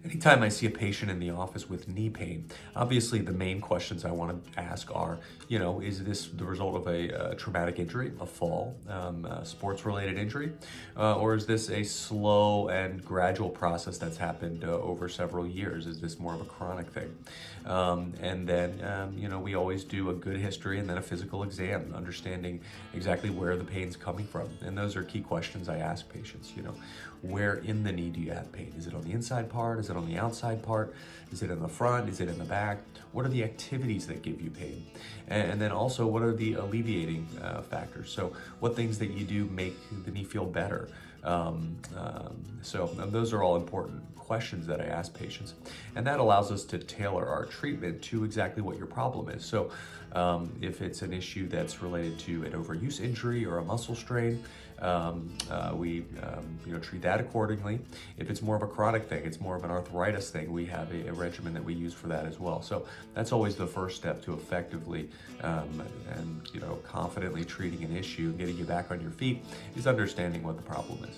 Anytime I see a patient in the office with knee pain, obviously the main questions I want to ask are, is this the result of a traumatic injury, a fall, a sports-related injury, or is this a slow and gradual process that's happened over several years? Is this more of a chronic thing? And then, we always do a good history and then a physical exam, understanding exactly where the pain's coming from. And those are key questions I ask patients, where in the knee do you have pain? Is it on the inside part? Is it on the outside part? Is it in the front? Is it in the back? What are the activities that give you pain? And then also, what are the alleviating factors? So what things that you do make the knee feel better? So those are all important questions that I ask patients. And that allows us to tailor our treatment to exactly what your problem is. So if it's an issue that's related to an overuse injury or a muscle strain, we treat that accordingly. If it's more of a chronic thing, it's more of an arthritis thing, we have a regimen that we use for that as well. So that's always the first step to effectively and confidently treating an issue and getting you back on your feet, is understanding what the problem is.